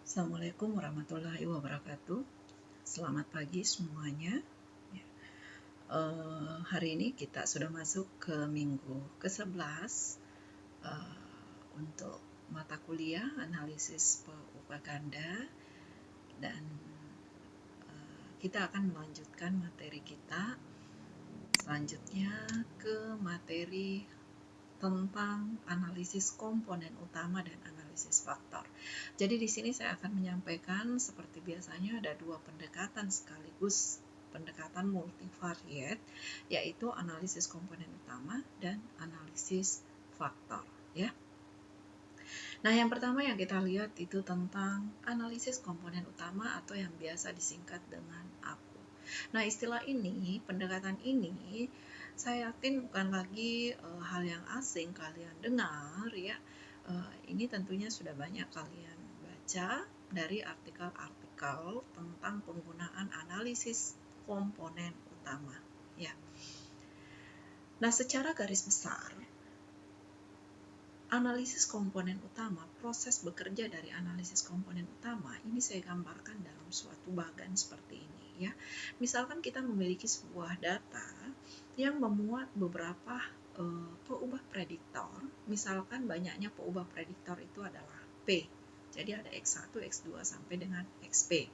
Assalamualaikum warahmatullahi wabarakatuh. Selamat pagi semuanya. Hari ini kita sudah masuk ke minggu ke-11 untuk mata kuliah analisis PUPA ganda, dan kita akan melanjutkan materi kita selanjutnya ke materi tentang analisis komponen utama dan analisis faktor. Jadi di sini saya akan menyampaikan seperti biasanya ada dua pendekatan sekaligus pendekatan multivariate, yaitu analisis komponen utama dan analisis faktor, ya. Nah, yang pertama yang kita lihat itu tentang analisis komponen utama atau yang biasa disingkat dengan AKU. Nah, istilah ini, pendekatan ini, saya yakin bukan lagi hal yang asing kalian dengar, ya. Ini tentunya sudah banyak kalian baca dari artikel-artikel tentang penggunaan analisis komponen utama, ya. Nah, secara garis besar, analisis komponen utama, proses bekerja dari analisis komponen utama, ini saya gambarkan dalam suatu bagan seperti ini, ya. Misalkan kita memiliki sebuah data yang memuat beberapa peubah prediktor, misalkan banyaknya peubah prediktor itu adalah P. Jadi ada X1, X2 sampai dengan XP.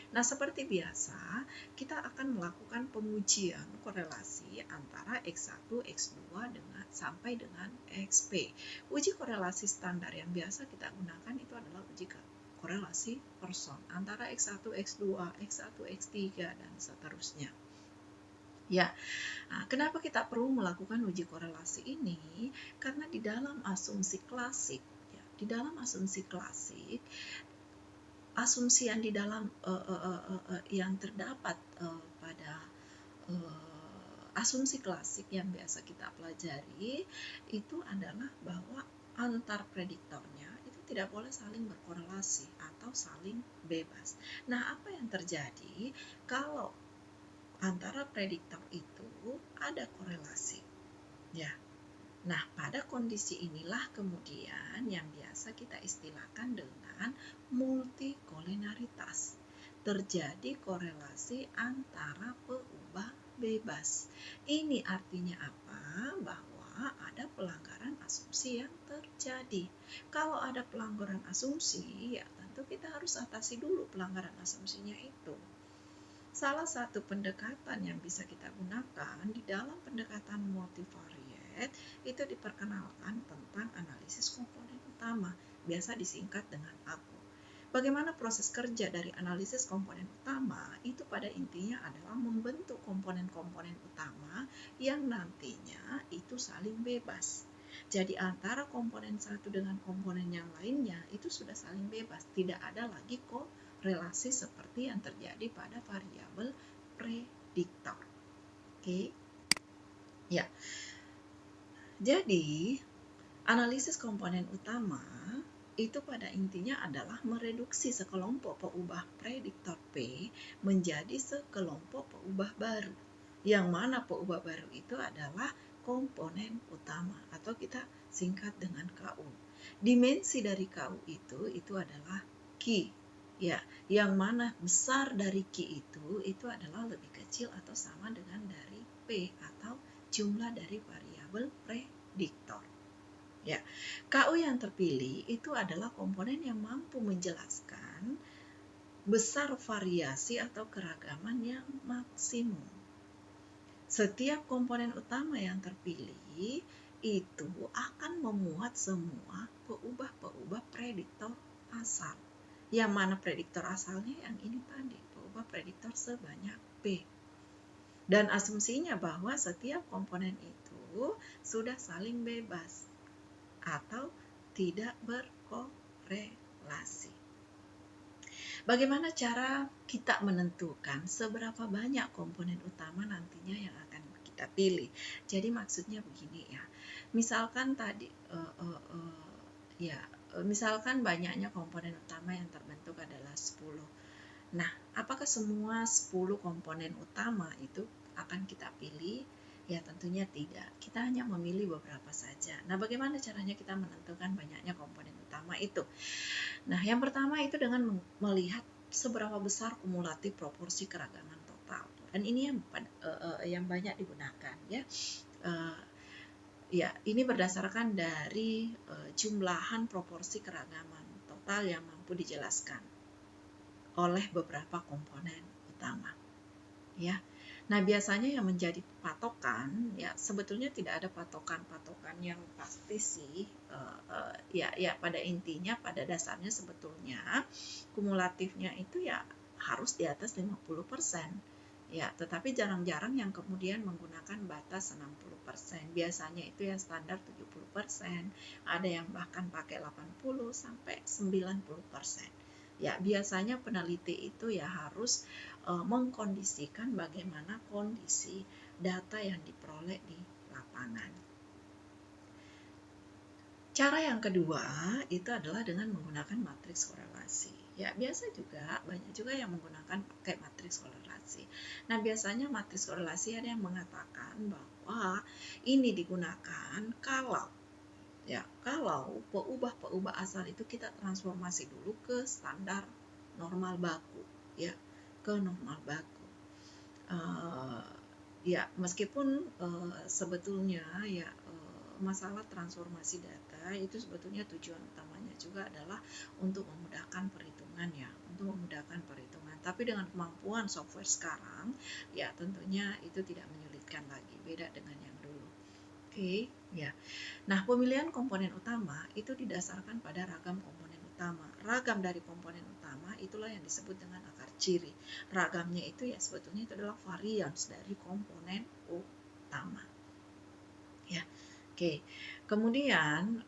Nah, seperti biasa, kita akan melakukan pengujian korelasi antara X1, X2 sampai dengan XP. Uji korelasi standar yang biasa kita gunakan itu adalah uji korelasi Pearson antara X1, X2, X1, X3, dan seterusnya. Ya, nah, kenapa kita perlu melakukan uji korelasi ini? Karena di dalam asumsi klasik, ya, di dalam asumsi klasik, asumsi yang di dalam yang terdapat pada asumsi klasik yang biasa kita pelajari itu adalah bahwa antar prediktornya itu tidak boleh saling berkorelasi atau saling bebas. Nah, apa yang terjadi kalau antara prediktor itu ada korelasi? Ya. Nah, pada kondisi inilah kemudian yang biasa kita istilahkan dengan multikolinaritas. Terjadi korelasi antara peubah bebas. Ini artinya apa? Bahwa ada pelanggaran asumsi yang terjadi. Kalau ada pelanggaran asumsi, ya tentu kita harus atasi dulu pelanggaran asumsinya itu. Salah satu pendekatan yang bisa kita gunakan di dalam pendekatan multivariate itu diperkenalkan tentang analisis komponen utama, biasa disingkat dengan AKU. Bagaimana proses kerja dari analisis komponen utama? Itu pada intinya adalah membentuk komponen-komponen utama yang nantinya itu saling bebas. Jadi antara komponen satu dengan komponen yang lainnya itu sudah saling bebas, tidak ada lagi korelasi seperti yang terjadi pada variabel prediktor. Oke. Ya. Jadi, analisis komponen utama itu pada intinya adalah mereduksi sekelompok peubah prediktor P menjadi sekelompok peubah baru. Yang mana peubah baru itu adalah komponen utama atau kita singkat dengan KU. Dimensi dari KU itu adalah Q. Ya, yang mana besar dari Q itu adalah lebih kecil atau sama dengan dari P atau jumlah dari variabel prediktor. Ya, KU yang terpilih itu adalah komponen yang mampu menjelaskan besar variasi atau keragaman yang maksimum. Setiap komponen utama yang terpilih itu akan memuat semua peubah-peubah prediktor asal. Yang mana prediktor asalnya yang ini tadi, peubah prediktor sebanyak P. Dan asumsinya bahwa setiap komponen itu sudah saling bebas atau tidak berkorelasi. Bagaimana cara kita menentukan seberapa banyak komponen utama nantinya yang akan kita pilih? Jadi maksudnya begini, ya. Misalkan tadi misalkan banyaknya komponen utama yang terbentuk adalah 10. Nah, apakah semua 10 komponen utama itu akan kita pilih? Ya, tentunya tidak. Kita hanya memilih beberapa saja. Nah, bagaimana caranya kita menentukan banyaknya komponen utama? utama itu. Nah, yang pertama itu dengan melihat seberapa besar kumulatif proporsi keragaman total. Dan ini yang banyak digunakan ya. Ya, ini berdasarkan dari jumlahan proporsi keragaman total yang mampu dijelaskan oleh beberapa komponen utama. Ya. Nah, biasanya yang menjadi patokan, ya sebetulnya tidak ada patokan yang pasti sih. Ya pada intinya, pada dasarnya sebetulnya kumulatifnya itu ya harus di atas 50%. Ya, tetapi jarang-jarang yang kemudian menggunakan batas 60%. Biasanya itu yang standar 70%, ada yang bahkan pakai 80 sampai 90%. Ya, biasanya peneliti itu ya harus mengkondisikan bagaimana kondisi data yang diperoleh di lapangan. Cara yang kedua itu adalah dengan menggunakan matriks korelasi. Ya, banyak juga yang menggunakan pakai matriks korelasi. Nah, biasanya matriks korelasi ada yang mengatakan bahwa ini digunakan kalau peubah asal itu kita transformasi dulu ke standar normal baku, ya, ke normal baku. Ya, meskipun sebetulnya ya masalah transformasi data itu sebetulnya tujuan utamanya juga adalah untuk memudahkan perhitungan ya, Tapi dengan kemampuan software sekarang, ya tentunya itu tidak menyulitkan lagi, beda dengan yang dulu. Oke, ya. Nah, pemilihan komponen utama itu didasarkan pada ragam komponen utama. Ragam dari komponen utama itulah yang disebut dengan akar ciri. Ragamnya itu ya sebetulnya itu adalah varians dari komponen utama. Ya. Oke, kemudian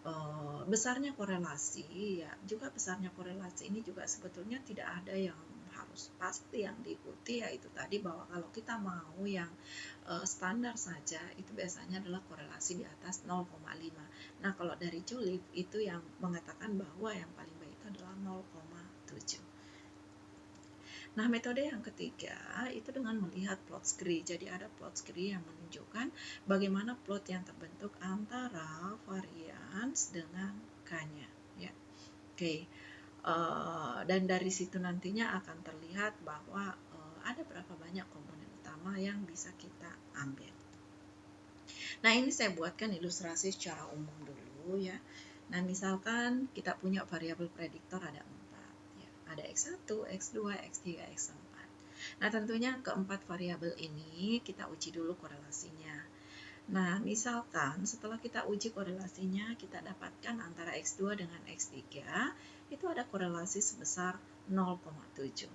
besarnya korelasi ya, juga besarnya korelasi ini juga sebetulnya tidak ada yang harus pasti yang diikuti, yaitu tadi bahwa kalau kita mau yang standar saja itu biasanya adalah korelasi di atas 0,5. Nah, kalau dari Julip itu yang mengatakan bahwa yang paling baik itu adalah 0,7. Nah, metode yang ketiga itu dengan melihat plot scree. Jadi ada plot scree yang menunjukkan bagaimana plot yang terbentuk antara varians dengan K-nya. Ya. Oke. Dan dari situ nantinya akan terlihat bahwa ada berapa banyak komponen utama yang bisa kita ambil. Nah, ini saya buatkan ilustrasi secara umum dulu ya. Nah, misalkan kita punya variabel prediktor ada 4. Ada X1, X2, X3, X4. Nah, tentunya keempat variabel ini kita uji dulu korelasinya. Nah, misalkan setelah kita uji korelasinya, kita dapatkan antara X2 dengan X3, itu ada korelasi sebesar 0,7.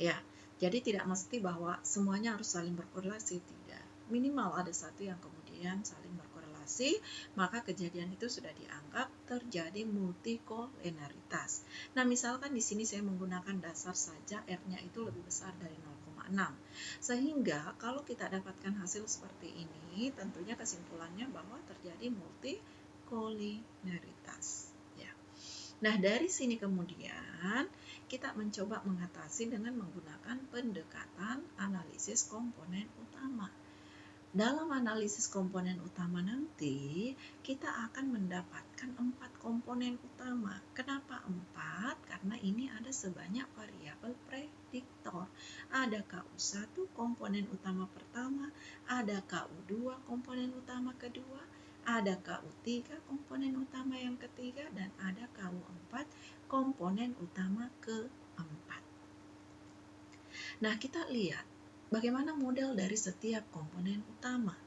Ya, jadi tidak mesti bahwa semuanya harus saling berkorelasi, tidak. Minimal ada satu yang kemudian saling berkorelasi, maka kejadian itu sudah dianggap terjadi multikolenaritas. Nah, misalkan di sini saya menggunakan dasar saja R-nya itu lebih besar dari 0,6. Sehingga kalau kita dapatkan hasil seperti ini, tentunya kesimpulannya bahwa terjadi multikolenaritas. Ya. Nah, dari sini kemudian kita mencoba mengatasi dengan menggunakan pendekatan analisis komponen utama. Dalam analisis komponen utama nanti, kita akan mendapatkan 4 komponen utama. Kenapa 4? Karena ini ada sebanyak variabel prediktor. Ada KU1 komponen utama pertama, ada KU2 komponen utama kedua, ada KU3 komponen utama yang ketiga, dan ada KU4 komponen utama keempat. Nah, kita lihat bagaimana model dari setiap komponen utama.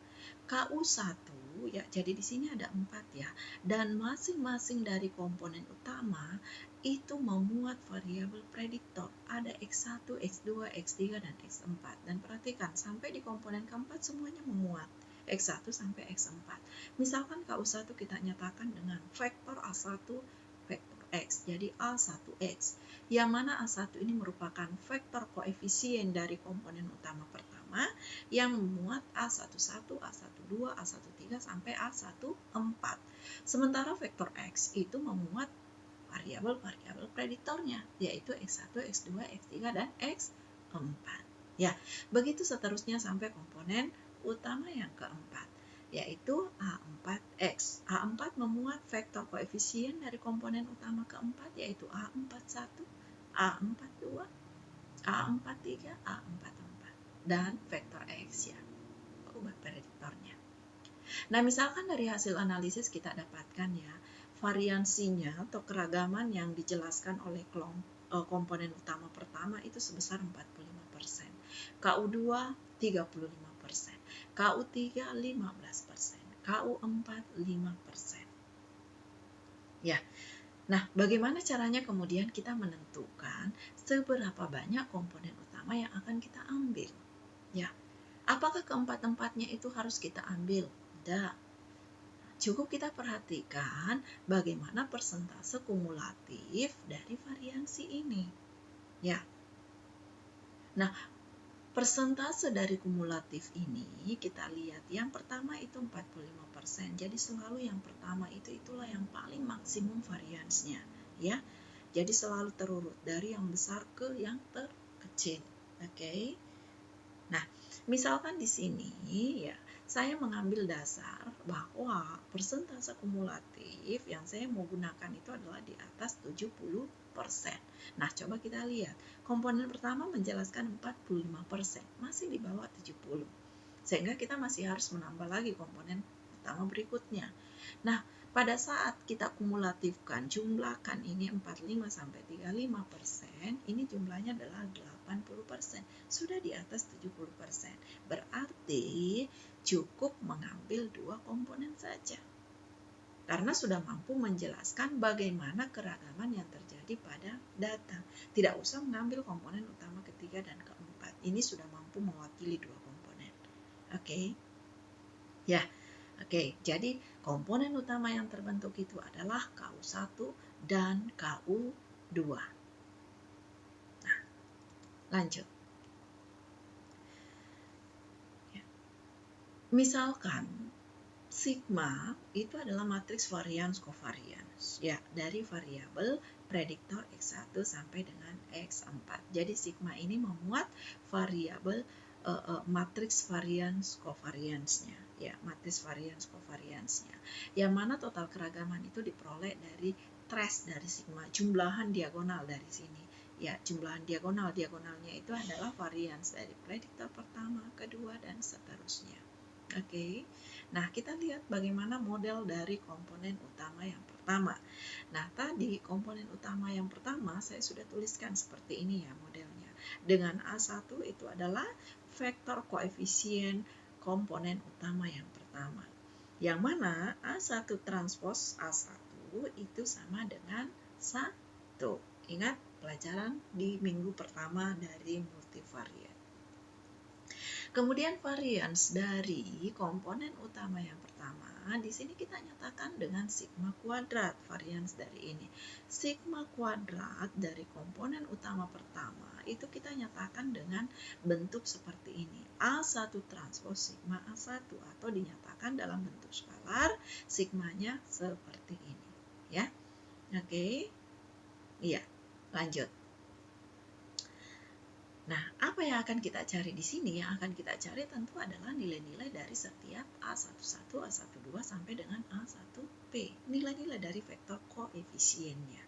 KU1 ya, jadi di sini ada 4 ya, dan masing-masing dari komponen utama itu memuat variabel prediktor. Ada X1, X2, X3, dan X4. Dan perhatikan, sampai di komponen keempat semuanya memuat X1 sampai X4. Misalkan KU1 kita nyatakan dengan vektor A1 vektor X, jadi A1X. Yang mana A1 ini merupakan vektor koefisien dari komponen utama pertama yang memuat A11, A12, A13 sampai A14. Sementara vektor X itu memuat variabel-variabel prediktornya, yaitu X1, X2, X3, dan X4. Ya, begitu seterusnya sampai komponen utama yang keempat. yaitu A4X. A4 memuat vektor koefisien dari komponen utama keempat, yaitu A41, A42, A43, A44, dan vektor X ya, ubah prediktornya. Nah, misalkan dari hasil analisis kita dapatkan ya, variansinya atau keragaman yang dijelaskan oleh komponen utama pertama itu sebesar 45%, KU2 35%, KU3 15%, KU4 5%. Ya. Nah, bagaimana caranya kemudian kita menentukan seberapa banyak komponen utama yang akan kita ambil? Ya. Apakah keempat-empatnya itu harus kita ambil? Tidak. Cukup kita perhatikan bagaimana persentase kumulatif dari variansi ini. Ya. Nah, persentase dari kumulatif ini kita lihat yang pertama itu 45%. Jadi selalu yang pertama itulah yang paling maksimum variansnya, ya. Jadi selalu terurut dari yang besar ke yang terkecil. Oke. Nah, misalkan di sini ya, saya mengambil dasar bahwa persentase kumulatif yang saya mau gunakan itu adalah di atas 70%. Nah, coba kita lihat. Komponen pertama menjelaskan 45%, masih di bawah 70. Sehingga kita masih harus menambah lagi komponen pertama berikutnya. Nah, pada saat kita kumulatifkan, jumlahkan ini 45 sampai 35%, ini jumlahnya adalah 80%. Sudah di atas 70%. Berarti cukup mengambil 2 komponen saja. Karena sudah mampu menjelaskan bagaimana keragaman yang terjadi pada data. Tidak usah mengambil komponen utama ketiga dan keempat. Ini sudah mampu mewakili 2 komponen. Oke. Ya. Oke, jadi komponen utama yang terbentuk itu adalah KU1 dan KU2. Nah, lanjut. Ya. Misalkan sigma itu adalah matriks varians covariance ya, dari variabel prediktor X1 sampai dengan X4. Jadi sigma ini memuat variabel matriks varians covariance-nya ya, matriks varians covariance-nya. Yang mana total keragaman itu diperoleh dari trace dari sigma, jumlahan diagonal dari sini. Ya, jumlahan diagonalnya itu adalah varians dari prediktor pertama, kedua, dan seterusnya. Oke. Nah, kita lihat bagaimana model dari komponen utama yang pertama. Nah, tadi komponen utama yang pertama saya sudah tuliskan seperti ini ya modelnya. Dengan A1 itu adalah vektor koefisien komponen utama yang pertama. Yang mana A1 transpos A1 itu sama dengan 1. Ingat pelajaran di minggu pertama dari multivariat. Kemudian varians dari komponen utama yang pertama, di sini kita nyatakan dengan sigma kuadrat varians dari ini. Sigma kuadrat dari komponen utama pertama itu kita nyatakan dengan bentuk seperti ini. A1 transpos sigma A1 atau dinyatakan dalam bentuk skalar, sigmanya seperti ini. Ya. Oke. Iya, lanjut. Nah, apa yang akan kita cari di sini? Yang akan kita cari tentu adalah nilai-nilai dari setiap A11, A12 sampai dengan A1P. Nilai-nilai dari vektor koefisiennya.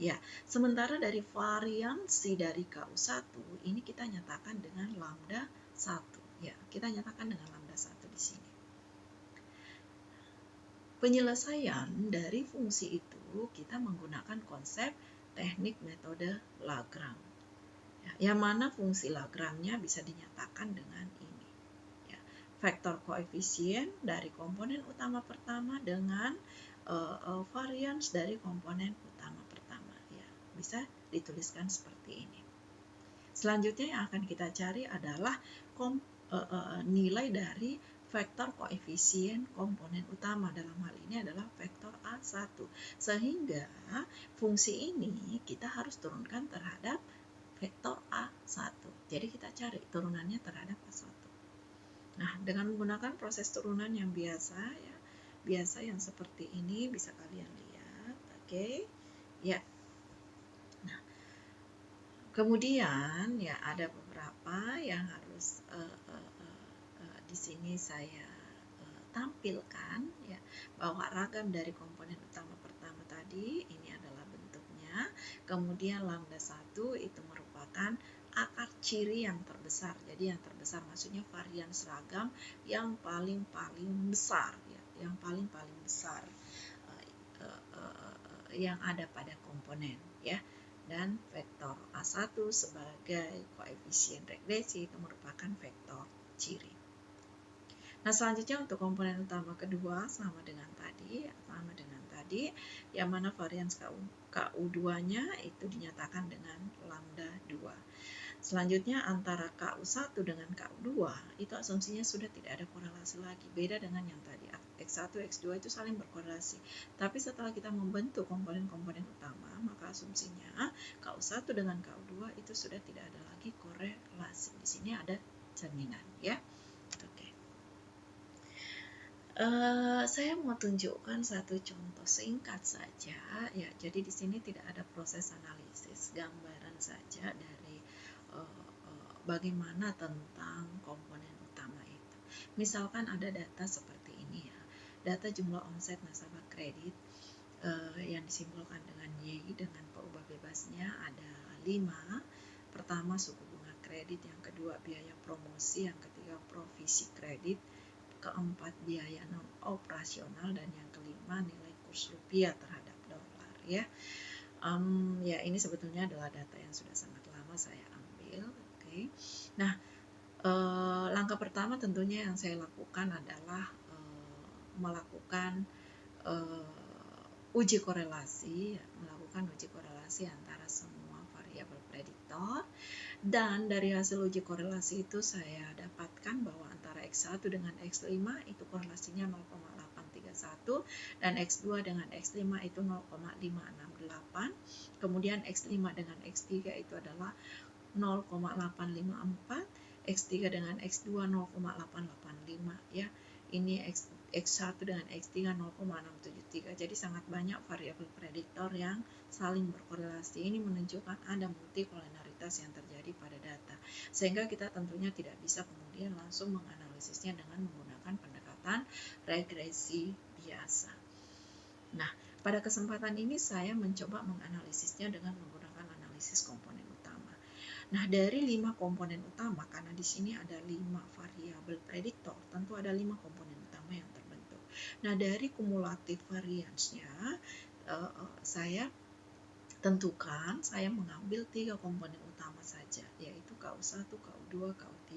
Ya, sementara dari variansi dari KU1 ini kita nyatakan dengan lambda 1. Ya, kita nyatakan dengan lambda 1 di sini. Penyelesaian dari fungsi itu kita menggunakan konsep teknik metode Lagrange. Yang mana fungsi Lagrange-nya bisa dinyatakan dengan ini. Ya, vektor koefisien dari komponen utama pertama dengan varians dari komponen utama pertama. Ya, bisa dituliskan seperti ini. Selanjutnya yang akan kita cari adalah nilai dari vektor koefisien komponen utama. Dalam hal ini adalah vektor A1. Sehingga fungsi ini kita harus turunkan terhadap vektor A1. Jadi kita cari turunannya terhadap A1. Nah, dengan menggunakan proses turunan yang biasa ya, biasa yang seperti ini bisa kalian lihat, oke? Ya. Nah, kemudian ya ada beberapa yang harus di sini saya tampilkan ya bahwa ragam dari komponen utama pertama tadi ini adalah bentuknya. Kemudian lambda 1 itu merupakan akar ciri yang terbesar. Jadi yang terbesar maksudnya varian seragam yang paling besar ya, yang paling besar yang ada pada komponen ya. Dan vektor A1 sebagai koefisien regresi itu merupakan vektor ciri. Nah, selanjutnya untuk komponen utama kedua sama dengan tadi, yang mana varians KU2-nya itu dinyatakan dengan lambda 2. Selanjutnya antara KU1 dengan KU2 itu asumsinya sudah tidak ada korelasi lagi. Beda dengan yang tadi, X1, X2 itu saling berkorelasi. Tapi setelah kita membentuk komponen-komponen utama, maka asumsinya KU1 dengan KU2 itu sudah tidak ada lagi korelasi. Di sini ada cerminan ya. Oke. Saya mau tunjukkan satu contoh singkat saja ya. Jadi di sini tidak ada proses analisis, gambaran saja dari bagaimana tentang komponen utama itu. Misalkan ada data seperti ini ya, data jumlah omset nasabah kredit yang disimbolkan dengan Y dengan peubah bebasnya ada 5. Pertama suku bunga kredit, yang kedua biaya promosi, yang ketiga provisi kredit, keempat biaya non operasional, dan yang kelima nilai kurs rupiah terhadap dolar ya. Ya ini sebetulnya adalah data yang sudah sangat lama saya ambil. Oke. Nah, langkah pertama tentunya yang saya lakukan adalah melakukan uji korelasi, antara semua variabel prediktor. Dan dari hasil uji korelasi itu saya dapatkan bahwa antara X1 dengan X5 itu korelasinya 0,831 dan X2 dengan X5 itu 0,568. Kemudian X5 dengan X3 itu adalah 0,854, X3 dengan X2 0,885 ya. Ini X1 dengan X3 0,673. Jadi sangat banyak variabel prediktor yang saling berkorelasi. Ini menunjukkan ada multikolonaritas yang terjadi pada data. Sehingga kita tentunya tidak bisa kemudian langsung menganalisisnya dengan menggunakan pendekatan regresi biasa. Nah, pada kesempatan ini saya mencoba menganalisisnya dengan menggunakan analisis komponen utama. Nah, dari 5 komponen utama, karena di sini ada 5 variabel prediktor, tentu ada 5 komponen utama yang terbentuk. Nah, dari kumulatif variansnya, saya tentukan saya mengambil 3 komponen utama saja, yaitu KU1, KU2, KU3.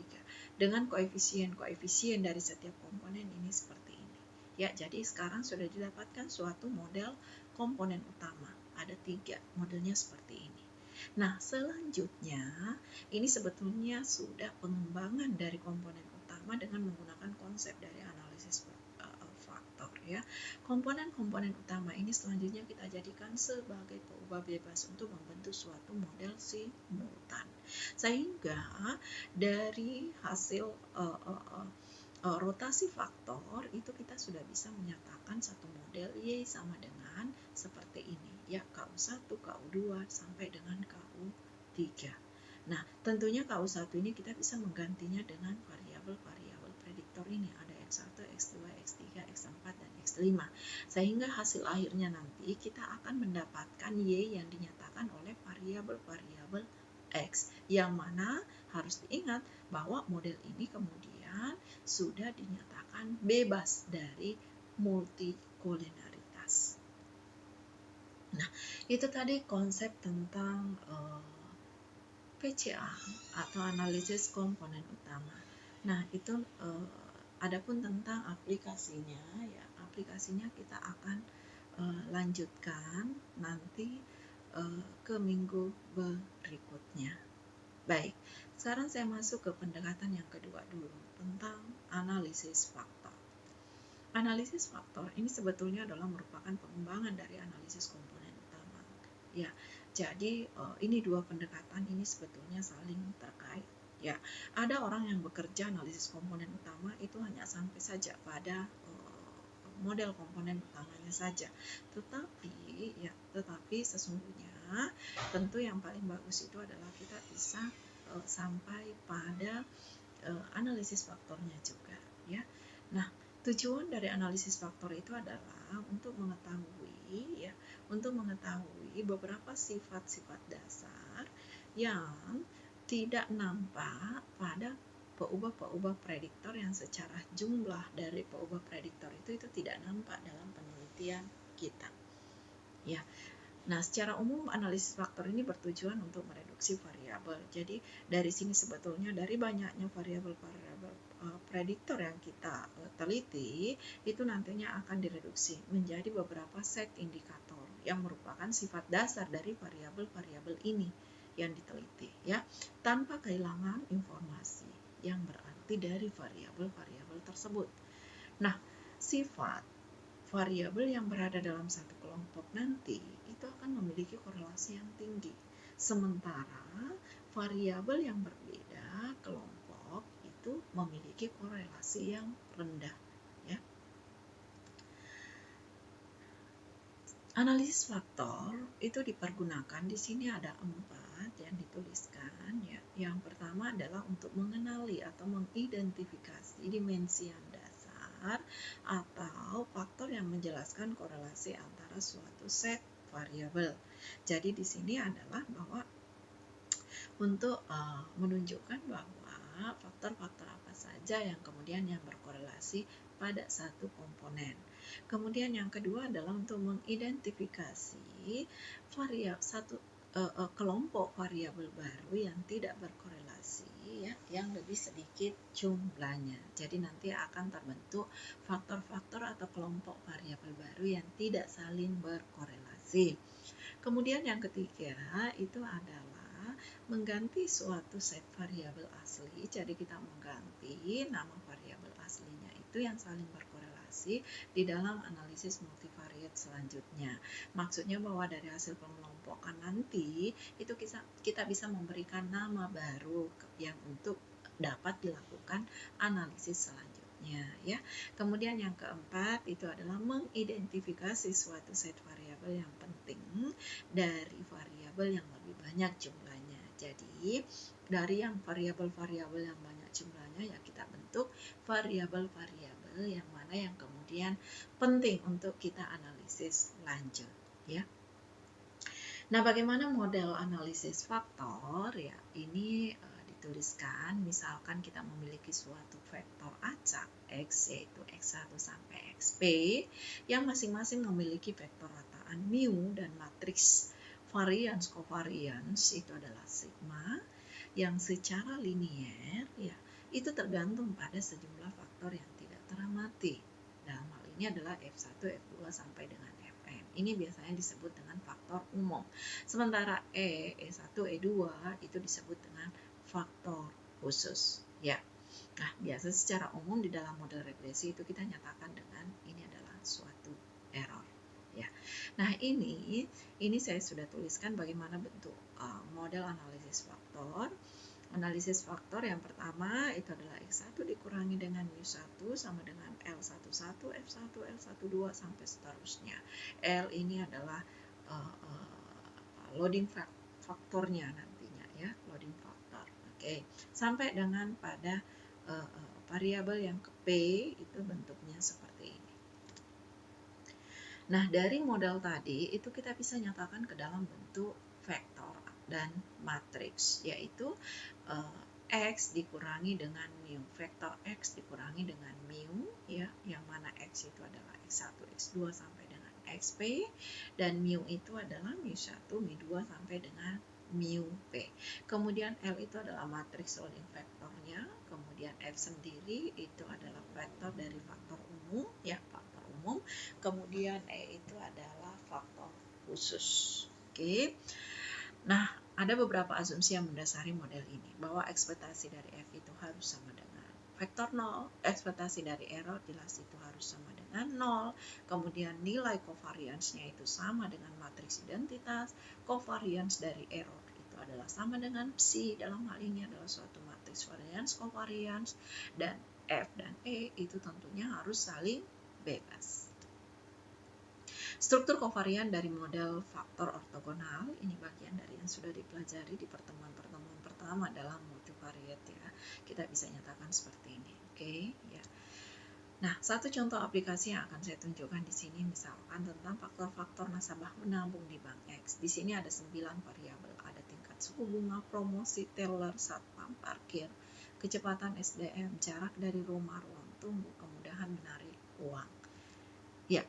Dengan koefisien dari setiap komponen ini seperti ini. Ya, jadi sekarang sudah didapatkan suatu model komponen utama. Ada 3, modelnya seperti ini. Nah, selanjutnya ini sebetulnya sudah pengembangan dari komponen utama dengan menggunakan konsep dari analisis faktor ya. Komponen-komponen utama ini selanjutnya kita jadikan sebagai peubah bebas untuk membentuk suatu model simultan. Sehingga dari hasil rotasi faktor itu kita sudah bisa menyatakan satu model Y sama dengan seperti ini ya, KU1, KU2 sampai dengan KU3. Nah, tentunya KU1 ini kita bisa menggantinya dengan variabel-variabel prediktor ini, ada X1, X2, X3, X4 dan X5. Sehingga hasil akhirnya nanti kita akan mendapatkan Y yang dinyatakan oleh variabel-variabel X, yang mana harus diingat bahwa model ini kemudian sudah dinyatakan bebas dari multikolonaritas. Nah, itu tadi konsep tentang PCA atau analisis komponen utama. Nah, itu adapun tentang aplikasinya ya, aplikasinya kita akan lanjutkan nanti ke minggu berikutnya. Baik, sekarang saya masuk ke pendekatan yang kedua dulu, tentang analisis faktor. Analisis faktor ini sebetulnya adalah merupakan pengembangan dari analisis komponen utama. Ya, jadi ini dua pendekatan ini sebetulnya saling terkait. Ya, ada orang yang bekerja analisis komponen utama itu hanya sampai saja pada model komponen utamanya saja. Tetapi sesungguhnya tentu yang paling bagus itu adalah kita bisa sampai pada analisis faktornya juga. Ya, nah Tujuan dari analisis faktor itu adalah untuk mengetahui beberapa sifat-sifat dasar yang tidak nampak pada peubah-peubah prediktor yang secara jumlah dari peubah prediktor itu tidak nampak dalam penelitian kita. Ya. Nah, secara umum analisis faktor ini bertujuan untuk mereduksi variabel. Jadi dari sini sebetulnya dari banyaknya variabel-variabel prediktor yang kita teliti itu nantinya akan direduksi menjadi beberapa set indikator yang merupakan sifat dasar dari variabel-variabel ini yang diteliti, ya, tanpa kehilangan informasi yang berarti dari variabel-variabel tersebut. Nah, sifat variabel yang berada dalam satu kelompok nanti itu akan memiliki korelasi yang tinggi. Sementara variabel yang berbeda kelompok itu memiliki korelasi yang rendah, ya. Analisis faktor itu dipergunakan di sini ada 4 yang dituliskan, ya. Yang pertama adalah untuk mengenali atau mengidentifikasi dimensi yang dasar atau faktor yang menjelaskan korelasi antara suatu set variabel. Jadi di sini adalah bahwa untuk menunjukkan bahwa faktor-faktor apa saja yang kemudian yang berkorelasi pada satu komponen. Kemudian yang kedua adalah untuk mengidentifikasi kelompok variabel baru yang tidak berkorelasi, ya, yang lebih sedikit jumlahnya. Jadi nanti akan terbentuk faktor-faktor atau kelompok variabel baru yang tidak saling berkorelasi. Kemudian yang ketiga itu adalah mengganti suatu set variabel asli. Jadi kita mengganti nama variabel aslinya itu yang saling berkorelasi di dalam analisis multivariate selanjutnya. Maksudnya bahwa dari hasil pengelompokan nanti itu kita bisa memberikan nama baru yang untuk dapat dilakukan analisis selanjutnya, ya. Kemudian yang keempat itu adalah mengidentifikasi suatu set variabel yang penting dari variabel yang lebih banyak jumlahnya. Jadi dari yang variabel-variabel yang banyak jumlahnya ya kita bentuk variabel-variabel yang mana yang kemudian penting untuk kita analisis lanjut, ya. Nah, bagaimana model analisis faktor? Ya, ini dituliskan misalkan kita memiliki suatu vektor acak X yaitu X1 sampai XP yang masing-masing memiliki vektor rataan mu dan matriks varians covariance itu adalah sigma yang secara linier, ya, itu tergantung pada sejumlah faktor yang tidak teramati. Dalam hal ini adalah F1, F2 sampai dengan Fn. Ini biasanya disebut dengan faktor umum. Sementara E1, E2 itu disebut dengan faktor khusus, ya. Nah, biasa secara umum di dalam model regresi itu kita nyatakan dengan ini adalah suatu error, ya. Nah, ini saya sudah tuliskan bagaimana bentuk model analisis faktor. Analisis faktor yang pertama itu adalah X1 dikurangi dengan mu1 sama dengan L11, F1, L12 sampai seterusnya. L ini adalah loading faktornya nantinya, ya, loading faktor. Oke, sampai dengan pada variabel yang ke P itu bentuknya seperti ini. Nah, dari model tadi itu kita bisa nyatakan ke dalam bentuk vektor dan matriks, yaitu X dikurangi dengan mu, vektor X dikurangi dengan mu, ya, yang mana X itu adalah X1, X2 sampai dengan XP, dan mu itu adalah mu1, mu2 sampai dengan mu P. Kemudian L itu adalah matriks loading vektornya, kemudian F sendiri itu adalah vektor dari faktor umum, ya, faktor umum, kemudian E itu adalah faktor khusus. Oke. Nah, ada beberapa asumsi yang mendasari model ini, bahwa ekspektasi dari F itu harus sama dengan vektor 0, ekspektasi dari error jelas itu harus sama dengan 0, kemudian nilai covariance-nya itu sama dengan matriks identitas, covariance dari error itu adalah sama dengan psi, dalam hal ini adalah suatu matriks variance covariance, dan F dan E itu tentunya harus saling bebas. Struktur kovarian dari model faktor ortogonal, ini bagian dari yang sudah dipelajari di pertemuan-pertemuan pertama dalam multivariate, ya. Kita bisa nyatakan seperti ini, oke, ya. Nah, satu contoh aplikasi yang akan saya tunjukkan di sini misalkan tentang faktor-faktor nasabah menabung di Bank X. Di sini ada 9 variabel, ada tingkat suku bunga, promosi, teller, satpam, parkir, kecepatan SDM, jarak dari rumah, ruang tunggu, kemudahan menarik uang. Ya.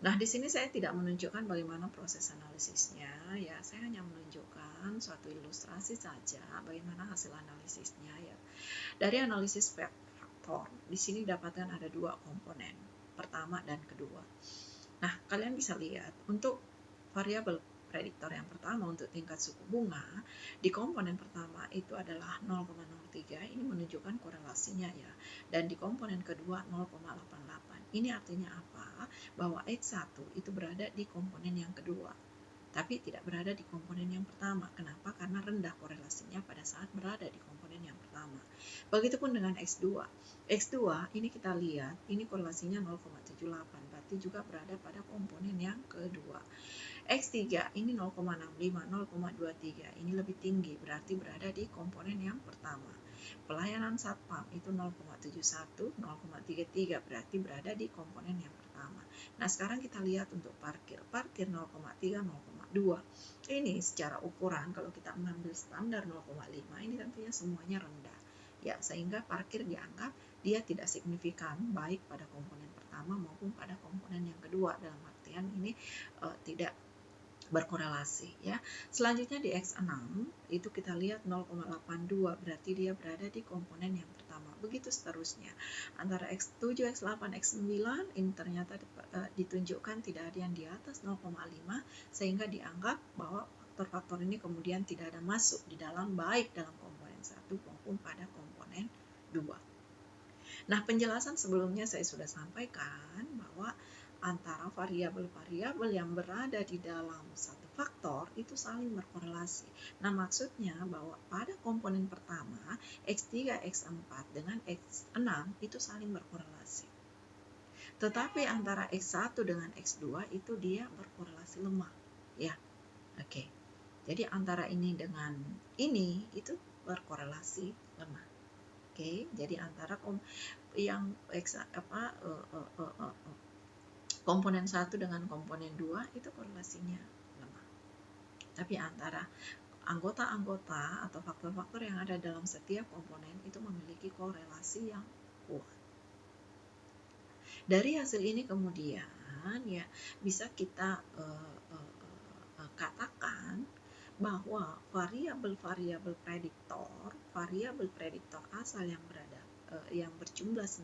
Nah, di sini saya tidak menunjukkan bagaimana proses analisisnya, ya. Saya hanya menunjukkan suatu ilustrasi saja bagaimana hasil analisisnya, ya. Dari analisis faktor, di sini dapatkan ada 2 komponen, pertama dan kedua. Nah, kalian bisa lihat untuk variabel prediktor yang pertama untuk tingkat suku bunga, di komponen pertama itu adalah 0,03, ini menunjukkan korelasinya ya. Dan di komponen kedua 0,88. Ini artinya apa? Bahwa X1 itu berada di komponen yang kedua, tapi tidak berada di komponen yang pertama. Kenapa? Karena rendah korelasinya pada saat berada di komponen yang pertama. Begitupun dengan X2. X2 ini kita lihat, ini korelasinya 0,78, berarti juga berada pada komponen yang kedua. X3 ini 0,65, 0,23, ini lebih tinggi, berarti berada di komponen yang pertama. Pelayanan satpam itu 0,71, 0,33, berarti berada di komponen yang pertama. Nah, sekarang kita lihat untuk parkir. Parkir 0,3, 0,2. Ini secara ukuran, kalau kita mengambil standar 0,5, ini tentunya semuanya rendah. Ya, sehingga parkir dianggap dia tidak signifikan baik pada komponen pertama maupun pada komponen yang kedua, dalam artian ini tidak berkorelasi ya. Selanjutnya di X6 itu kita lihat 0,82, berarti dia berada di komponen yang pertama. Begitu seterusnya. Antara X7, X8, X9 ini ternyata ditunjukkan tidak ada yang di atas 0,5, sehingga dianggap bahwa faktor-faktor ini kemudian tidak ada masuk di dalam, baik dalam komponen 1 maupun pada komponen 2. Nah, penjelasan sebelumnya saya sudah sampaikan bahwa antara variabel-variabel yang berada di dalam satu faktor itu saling berkorelasi. Nah, maksudnya bahwa pada komponen pertama, X3, X4 dengan X6 itu saling berkorelasi. Tetapi antara X1 dengan X2 itu dia berkorelasi lemah. Ya, oke. Jadi antara ini dengan ini itu berkorelasi lemah. Oke, jadi antara yang komponen 1 dengan komponen 2 itu korelasinya lemah. Tapi antara anggota-anggota atau faktor-faktor yang ada dalam setiap komponen itu memiliki korelasi yang kuat. Dari hasil ini kemudian ya bisa kita katakan bahwa variabel-variabel prediktor asal yang berada yang berjumlah 9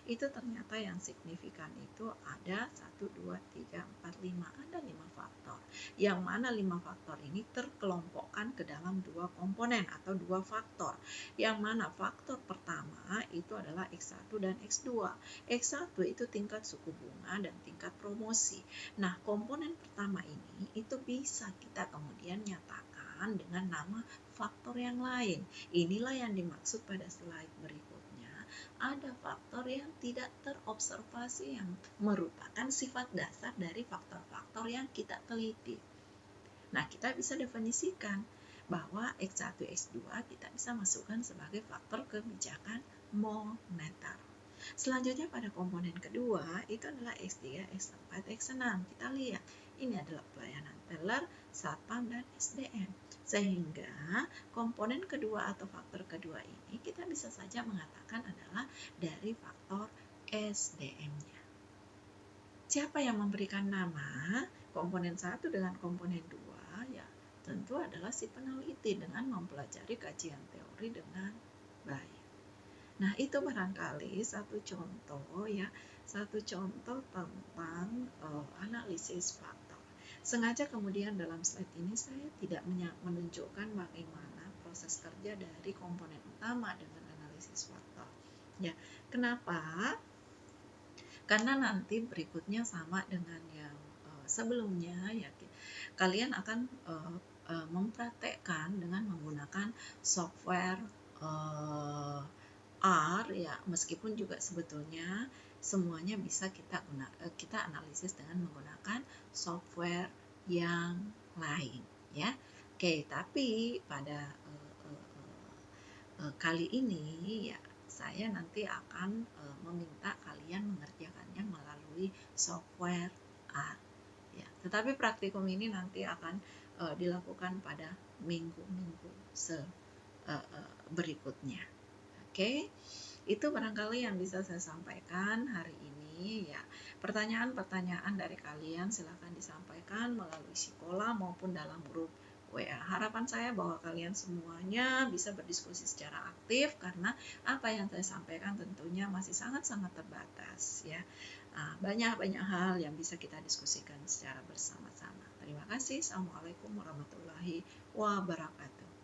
itu ternyata yang signifikan itu ada 1, 2, 3, 4, 5, ada 5 faktor. Yang mana 5 faktor ini terkelompokkan ke dalam 2 komponen atau 2 faktor. Yang mana faktor pertama itu adalah X1 dan X2. X1 itu tingkat suku bunga dan tingkat promosi. Nah, komponen pertama ini itu bisa kita kemudian nyatakan dengan nama faktor yang lain. Inilah yang dimaksud pada slide berikutnya. Ada faktor yang tidak terobservasi yang merupakan sifat dasar dari faktor-faktor yang kita teliti. Nah, kita bisa definisikan bahwa X1, X2 kita bisa masukkan sebagai faktor kebijakan moneter. Selanjutnya pada komponen kedua itu adalah X3, X4, X6. Kita lihat ini adalah pelayanan teller, satpam, dan SDM. Sehingga komponen kedua atau faktor kedua ini kita bisa saja mengatakan adalah dari faktor SDM-nya. Siapa yang memberikan nama komponen 1 dengan komponen 2? Ya, tentu adalah si peneliti dengan mempelajari kajian teori dengan baik. Nah, itu barangkali satu contoh ya, satu contoh tentang analisis faktor. Sengaja kemudian dalam slide ini saya tidak menunjukkan bagaimana proses kerja dari komponen utama dengan analisis faktor. Ya, kenapa? Karena nanti berikutnya sama dengan yang sebelumnya ya, kalian akan mempraktekkan dengan menggunakan software R ya, meskipun juga sebetulnya semuanya bisa kita analisis dengan menggunakan software yang lain ya. Oke, tapi pada kali ini ya saya nanti akan meminta kalian mengerjakannya melalui software R. Ya, tetapi praktikum ini nanti akan dilakukan pada minggu-minggu berikutnya. Oke, itu barangkali yang bisa saya sampaikan hari ini ya. Pertanyaan-pertanyaan dari kalian silakan disampaikan melalui Sikola maupun dalam grup WA. Harapan saya bahwa kalian semuanya bisa berdiskusi secara aktif karena apa yang saya sampaikan tentunya masih sangat-sangat terbatas ya. Banyak-banyak hal yang bisa kita diskusikan secara bersama-sama. Terima kasih. Assalamualaikum warahmatullahi wabarakatuh.